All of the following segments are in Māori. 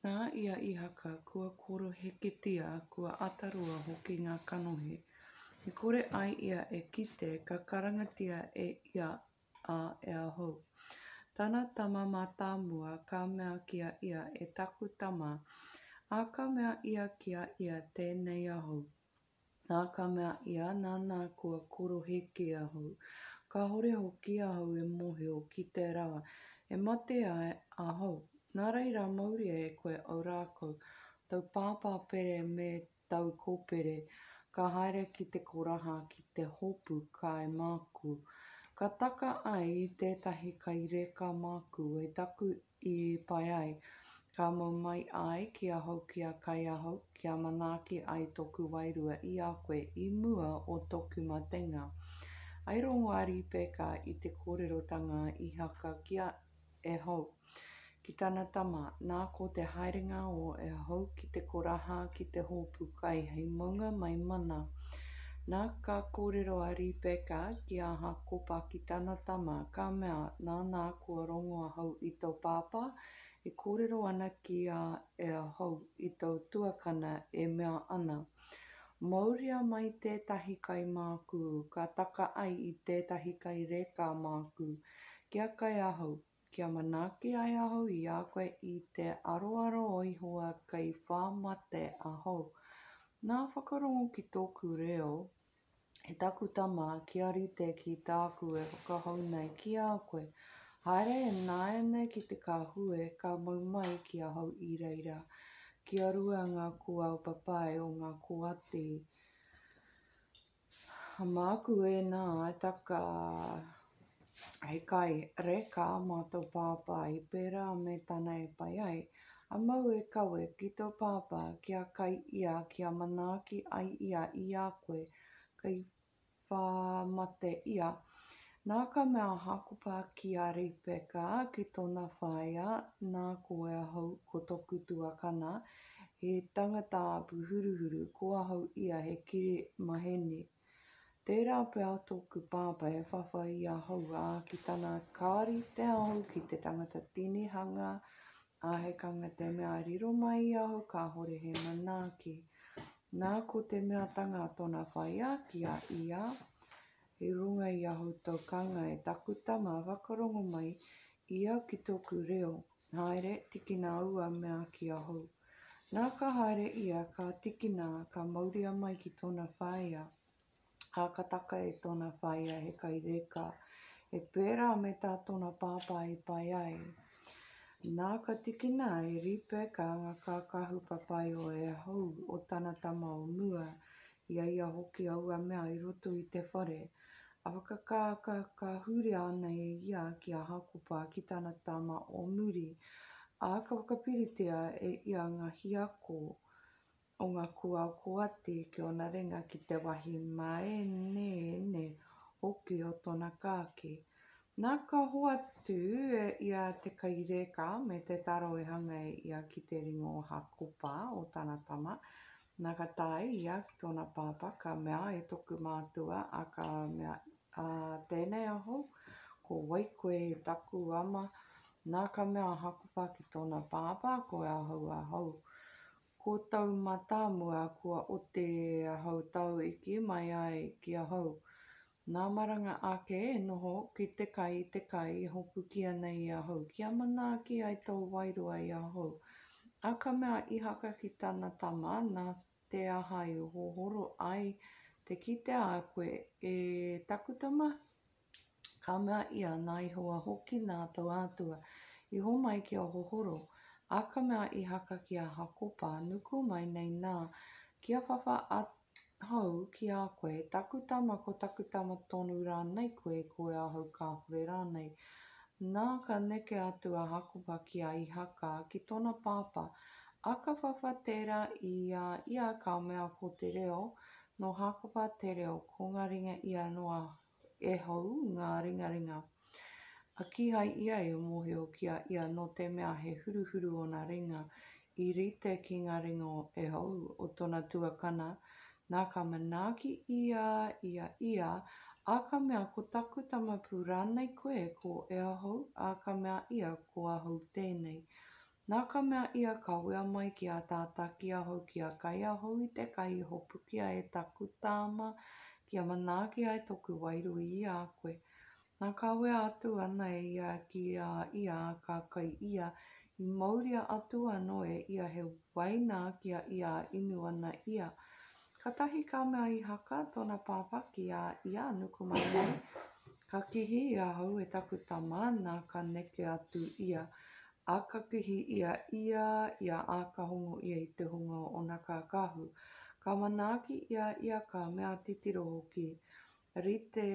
Nā ia I haka kua koro heketia kua atarua hoki ngā kanohi. Me kore ai ia e kite ka karangatia e ia a e ahau. Tana tama mātāmua ka mea kia ia e taku tama, a ka mea ia kia ia tēnei ahau. Nā ka mea ia nāna kua koro heke ahau. Ka hore hoki ahau e mōhio ki te rawa, e mate ai ahau. Nā reira mauri e koe au rākau, tau pāpā pere me tau kōpere, ka haere ki te koraha ki te hopu kai māku. Ka taka ai I tētahi kai reka māku e taku I pai ai. Ka mau mai ai kia hau kia kai ahau, kia manaaki ai tōku wairua I a koe I mua o tōku matenga. Ai rongo a ripeka I te kōrerotanga I haka kia e hau. Ki tāna tama, nā ko te haerenga o e hau ki te koraha ki te hopu kai hei maunga mai mana. Nā ka kōrero a ripeka ki a hakopa ki tāna tama, ka mea nāna kua rongo ahau I tau pāpā, e kōrero ana ki a e ahau I tau tuakana e mea ana. Mauria mai tētahi kai māku, ka taka ai I tētahi kai reka māku, kia kai ahau. Kia manaaki ai ahau I a koe I te aroaro o ihoa kei whāmate ahau. Nā whakarongo ki tōku reo, he taku tama kia rite ki tāku e whakahau nei ki a koe. Haere e nāianei ki te kahue ka mau mai ki ahau I reira. Kia rua ngā kua papai o ngā koati. Māku e nā e taka hei kai reka mātou pāpā I pērā me tāna e pai ai. A mau e kawe ki tau pāpā kia kai ia kia manaaki ai ia I a koe kei whāmate ia. Nā ka mea hakopa ki a ripeka ki tōna whāia nā koe ahau ko tōku tuakana. He tangata apu huruhuru ko ahau ia he kiri maheni. Tērā pēā tōku pāpā e whawhai I ahau a ki tāna kāri te ahau ki te tangata tinihanga, a he kanga te mea riro mai I ahau ka hore he manaaki. Nā ko te mea tanga tōna whaia ki a ia, he runga I ahau tau kanga e taku tama whakarongo mai ia ki tōku reo. Haere tikina ua mea ki ahau. Nā ka haere ia ka tikina ka mauria mai ki tōna whaia. A ka taka e tōna whaia he kai reka, e pērā me tā tōna pāpā I pai ai. Nā ka tikina e ripeka ngā kākahu papai o e hau o tāna tama o mua, ia hoki aua mea I roto I te whare. A whakakāka ka huri ana e ia ki a hakopa ki tāna tama o muri, a ka whakapiritia e ia ngā hiako o ngā kua koati ki ona ringa ki te wahi maenene hoki o tōna kāki. Nā ka hoatu e ia te kai reka me te taro e hanga e ia ki te ringo o hakopa o tāna tama. Nā ka tae ia ki tōna pāpā ka mea e toku mātua a ka mea tēnei ahau, ko waikoe e taku ama. Nā ka mea hakopa ki tōna pāpā ko e ahau. Ko tau mātāmua kua ote ahau tau iki mai ai ki ahau. Nā maranga ake e noho ki te kai I hopu ki nei I ahau. Kia manaaki ai tau wairua I ahau. A ka mea I haka ki tāna tama nā te aha I hohoro ai te kite a koe e takutama. Ka mea ia nā ihoa hoki nā tau atua. Iho mai kia hohoro. A ka mea I haka ki a hakopa nuku mai nei nā kia whawha ahau ki a koe takutama ko takutama tonu rānei koe ko e ahau ka hore rānei. Nā ka neke atu a hakopa ki a I haka ki tōna pāpā. A ka whawha tērā I a ia ka mea ko te reo no hakopa te reo ko ngā ringa ia noa e hau ngā ringaringa. A kihai ia e mōhio ki a ia no te mea he huruhuru o ngā ringa I rite ki ngā ringa e hau o tōna tuakana. Nā ka manaaki ia, a ka mea ko takutama pū rānei koe ko e ahau, a ka mea ia ko ahau tēnei. Nā ka mea ia ka wea mai ki a tātā ki a hau ki a kai a hau I te kai I hopu ki a e taku tāma ki a manaaki ai toku wairu I a koe. Nā ka wea atu ana e ia ki a ia ka kai ia I mauria atu anō e ia he waina ki a ia inu ana ia. Ka tahi ka mea I haka tōna pāpā ki a ia nuku mai nei. Ka kihi ia hau e taku tama nā ka neke atu ia. A ka kihi ia ia a ka hongo ia I te hunga o nā kākahu. Ka manaaki ia ka mea titiro hoki. Rite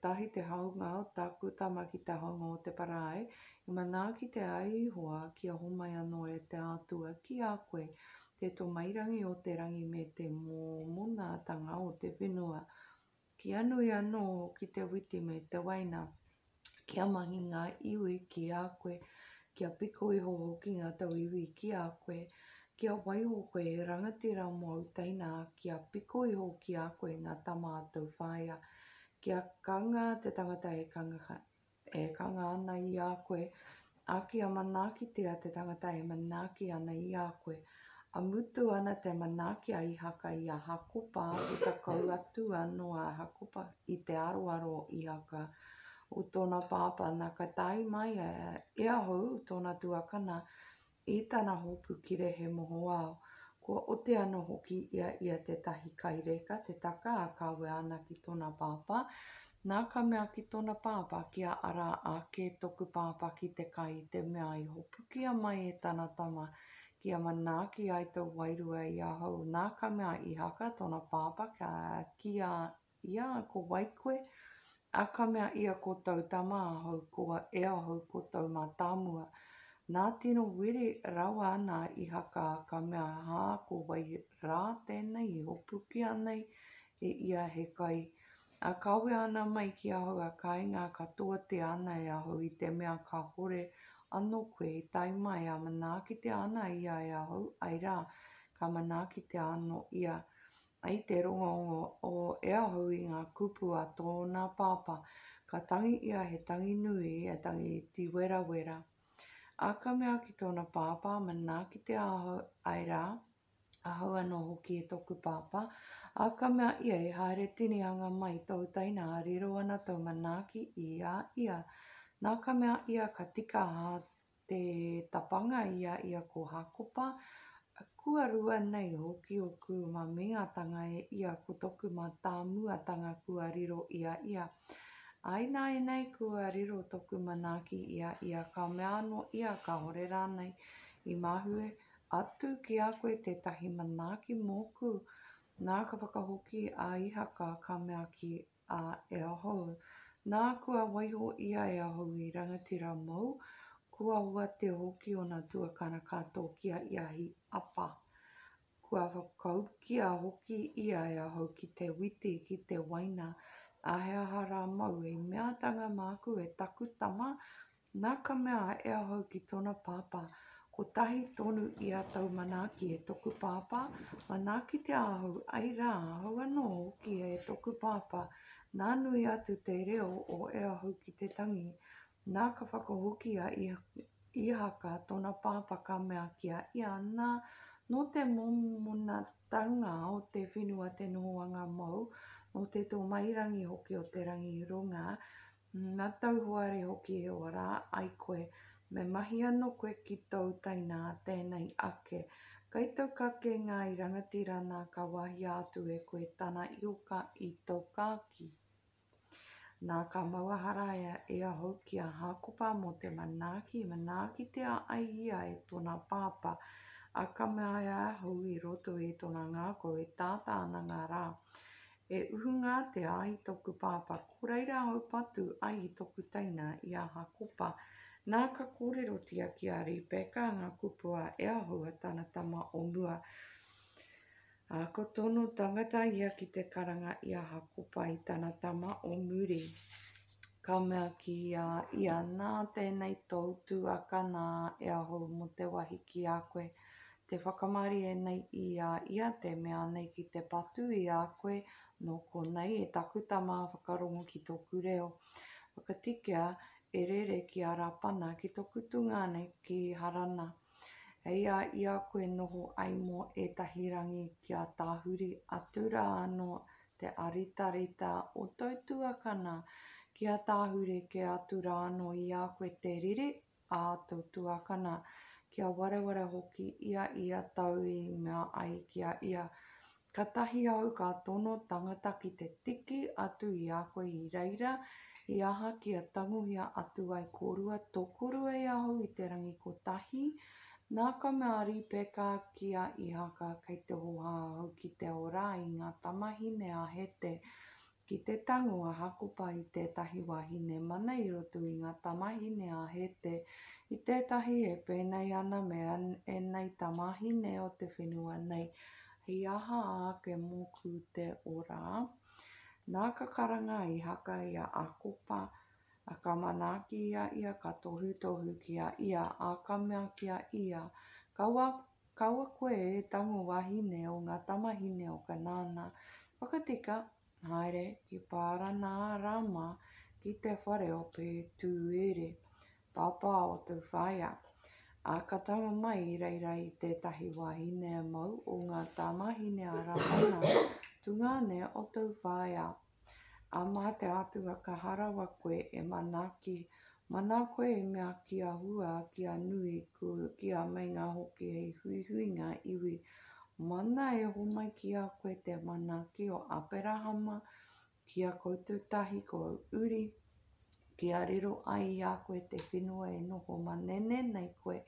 tahi te haunga o taku tama ki te haunga o te parae. I manaaki te ai hoa kia homai anō e te atua ki a koe. Te tō mairangi o te rangi me te mōmonatanga o te whenua. Ki anui anō ki te witi me te waina. Kia mahi ngā iwi ki a koe. Kia piko iho hoki ngā tau iwi ki a koe. Kia waiho koe e rangatira mau teina. Kia piko iho ki a koe ngā tama atau whaia. Kia kanga te tangata e kanga ana I a koe. A kia manaaki tia te tangata e manaaki ana I a koe. A mutu ana te manaaki a I haka I a hakupa. I ka kau atu anō a hakupa I te aroaro I haka. O tōna pāpā nā ka tai mai e ahau tōna tuakana I tāna hopu kire he moho ao. Kua ote ana hoki ia te tahi kai reka te taka a kawe ana ki tōna pāpā. Nā ka mea ki tōna pāpā kia ara ake toku pāpā ki te kai I te mea I hopu kia mai e tāna tama. Kia manaaki ai tau wairua I ahau. Nā ka mea I haka tōna pāpā kia ia ko waikoe. A ka mea ia ko tau tama ahau kua e ahau ko tau mā tāmua. Nā tino wiri rawa ana I haka ka mea hā ko wai rā tēnei I hopu ki anei e ia he kai. A kawe ana mai ki ahau a kai ngā katoa te ana e ahau I te mea ka hore anō koe I tai mai a manaaki te ana ia e ahau. Ai rā, ka manaaki te ano ia. Ai te rongongo o e ahau I ngā kupu a tōna pāpā. Ka tangi ia he tangi nui e tangi ti wera wera. A ka mea ki tōna pāpā manaaki te ahau ai rā. Ahau anō hoki e toku pāpā. A ka mea ia e haere tini anga mai tau taina a riro ana tau manaaki ia. Nā ka mea ia ka tika ha te tapanga ia ko hakupa. Kua rua nei hoki o ku ma mingatanga e ia ko toku ma tā muatanga kua riro ia. Aina e nei kua riro toku manaaki ia ka mea no ia ka hore rānei I mahue atu ki a koe te tahi manaaki moku. Nā ka whakahoki a I haka ka mea ki a e ahau. Nā kua waiho ia e ahau I rangatira mau. Kua ua te hoki o nā tuakana katoa kia ia hi apa. Kua whakaukia hoki ia e ahau ki te witi ki te waina. A he aha rā mau e mea tanga māku e taku tama. Nā ka mea e ahau ki tōna pāpā. Ko tahi tonu ia tau manaaki e toku pāpā. Manaaki te ahau ai rā ahau anō hoki e toku pāpā. Nā nui atu te reo o e ahau ki te tangi. Nā ka whakahoki a I haka tōna pāpā ka mea kia ia nā no te momonatanga o te whenua te nohoanga mau. No te tō mairangi hoki o te rangi runga. Nā tau hoare hoki e ora ai koe. Me mahi anō koe ki tau taina tēnei ake. Kai tau kake ngā I rangatira nā ka wahi atu e koe tāna ioka I tau kāki. Nā ka mauahara e ahau ki a hakupa mo te manaaki te ai ia e tōna pāpā. A ka mea e ahau I roto I tōna ngāko e tātā ana ngā rā. E uhunga te ai toku pāpā. Ko reira au patu ai I toku taina I a hakupa. Nā ka kōrero tia ki a Rebeka ngā kupua e ahau a tāna tama o mua. A ko tonu tangata ia ki te karanga I a hakupa I tāna tama o muri. Ka mea ki ia nā tēnei tau tuaka nā e ahau mo te wahi ki a koe. Te whakamari e nei ia te mea nei ki te patu I a koe. No ko nei e taku tama whakarongo ki tōku reo. Whakatikea e rere ki a rapana ki tōku tungane ki harana. Hei a ia koe noho ai mō ētahi rangi kia tāhuri atu rā anō te arita o tau tuakana kia tāhuri ke atu rā anō i a koe te riri a tau tuakana kia wareware hoki ia tau i mea ai kia ia. Ka tahi au ka tono tangata ki te tiki atu i a koe i reira i aha kia tanguhia atu ai korua tokorua i ahu i te rangi kotahi. Nā ka mea ripeka kia i haka kei te hohāhau ki te ora i ngā tamahine a hete ki te tango a hakupa i tētahi wahine mana i roto i ngā tamahine a hete i tētahi e pēnei ana me ēnei tamahine o te whenua nei i aha ake moku te ora. Nā ka karanga i haka i a hakupa a ka manaki ia ka tohu kia ia a ka mea kia ia. Kaua koe e tango wahine o ngā tamahine o ka nāna. Whakatika, haere, ki Pārana Rama ki te whare o pe tūere. Papa o tau whaia. A ka tango mai i reira i tētahi wahine mau o ngā tamahine a Ramana tungane o tau whaia. A mā te atua ka harawa koe e manaki. Mana koe e mea kia hua kia nui kia mainga hoki hei huihuinga iwi. Mana e homai ki a koe te manaki o Aperahama kia koutou tahi ko uri. Kia riro ai a koe te whenua e noho manene nei koe.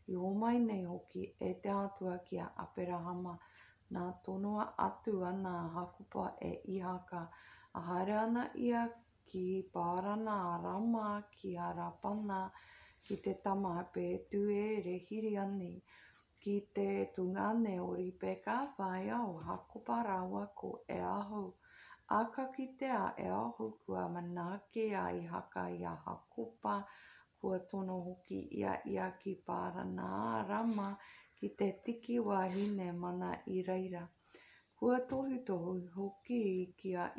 I homai nei hoki e te atua ki a Aperahama. Nā tonua atu ana hakupa e ihaka. A haere ana ia ki Pārana Rama ki a Rapana ki te tamape tūere hiri ani ki te tungane o Ripeka whaia o hakupa rawa ko e aho. Aka ki te a e aho kua manake a i haka i a hakupa kua tono hoki ia ki Pārana Rama ki te tiki wahine mana i reira. Kua tohu hoki ki a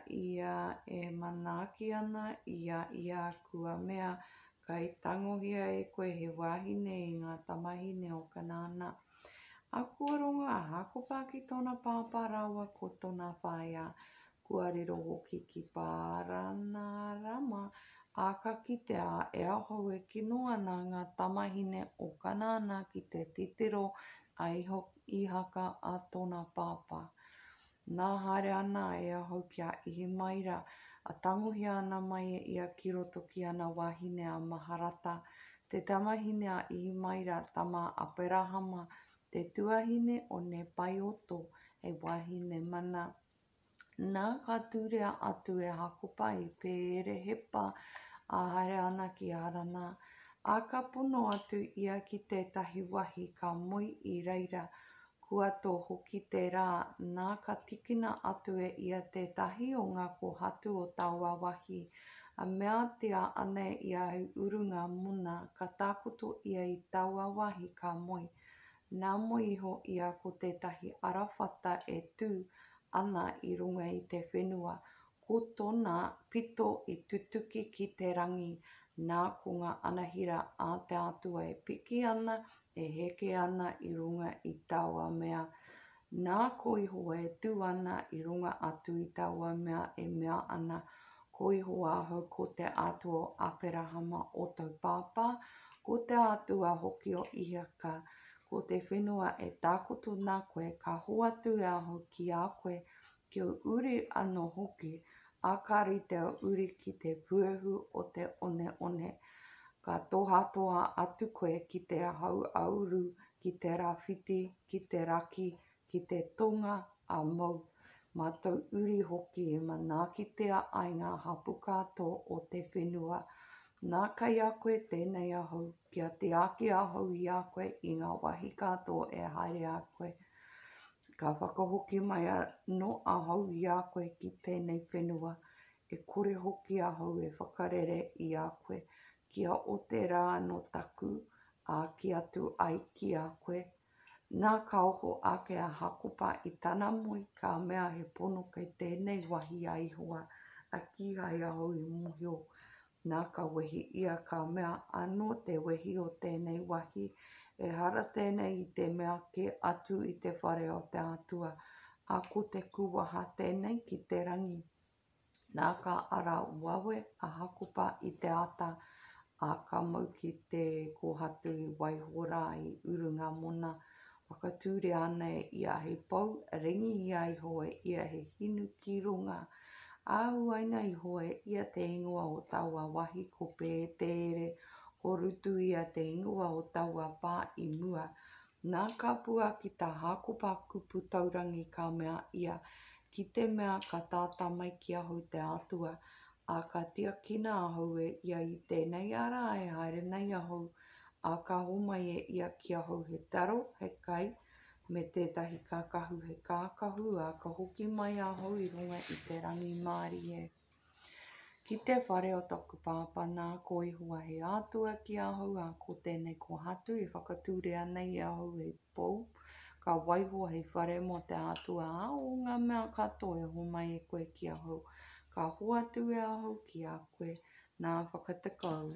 ia e manaki ana ia kua mea kai tangohia e koe he wahine i ngā tamahine o ka nāna. A kua rongo a hakupa ki tōna pāpā rawa ko tōna whaia. Kua riro hoki ki Pārana Rama aka ki te a e aho e kino ana ngā tamahine o ka nāna ki te titiro i haka a tōna pāpā. Nā haere ana e aho kia Ihimaera a tangohia ana mai ia ki roto ki ana wahine a Maharata. Te tamahine a Ihimaera tama Aperahama te tuahine o Nebaioto hei wahine mana. Nā ka tūrea atu e hakupa i Perehepa a haere ana ki Arana. A ka pono atu ia ki tētahi wahi ka moi i reira. Kua tō hoki te rā, nā ka tikina atu e ia tētahi o ngā kohatu o taua wahi. A mea tia ane ia urunga muna ka takoto ia i taua wahi ka moi. Nā moi iho ia ko tētahi arawhata e tū ana i runga i te whenua. Ko tōna pito i tutuki ki te rangi. Nā ko ngā anahira a te atua e piki ana e heke ana i runga i taua mea. Nā ko iho e tū ana i runga atu i taua mea e mea ana. Ko iho ahau ko te atua o Aperahama o tau pāpā. Ko te atua hoki o ihaka. Ko te whenua e takoto nā koe ka hoatu e aho ki a koe. Ki o uri anō hoki. A kari te uri ki te puehu o te one. Ka tohatoa atu koe ki te hau auru, ki te rawhiti, ki te raki, ki te tonga a mau. Mā tau uri hoki e manakitea ai ngā hapu katoa o te whenua. Nā kai a koe tēnei ahau, kia te ake ahau i a koe i ngā wahi katoa e haere a koe. Ka whakahoki mai no ahau i a koe ki tēnei whenua. E kore hoki ahau e whakarere i a koe. Kia o te rā no taku, a ki atu ai ki a koe. Nā ka oho ake a hakupa i tana moi ka mea he pono kei tēnei wahi a ihoa a ki hai ahau i mohio. Nā ka wehi ia ka mea anō te wehi o tēnei wahi e hara tēnei i te mea ke atu i te whare o te atua a ko te kuaha tēnei ki te rangi. Nā ka ara wawe a hakupa i te ata a ka mau ki te kohatu i Waihora i urunga mona whakature ana ia he pou ringi ia i hoe ia he hinu ki runga āuaina i hoe ia te ingoa o taua wahi ko pētere ko rutu ia te ingoa o taua pā i mua. Nā ka pua ki tā hakupa kupu taurangi ka mea ia ki te mea ka tāta mai ki ahu te atua a ka tiakina ahu e ia i tēnei ara e haere nei ahu a ka homai e ia ki ahu he taro he kai me tētahi kākahu he kākahu a ka hoki mai ahu i runga i te rangi Māori e. Ki te whare o taku pāpā nā ko i hua he atua ki ahu a ko tēnei kohatu i whakature ana i ahu he pou ka waiho hei whare mo te atua a o ngā mea katoa e homai e koe ki ahu. Ka hoatu e ahu ki a koe nā whakatakau.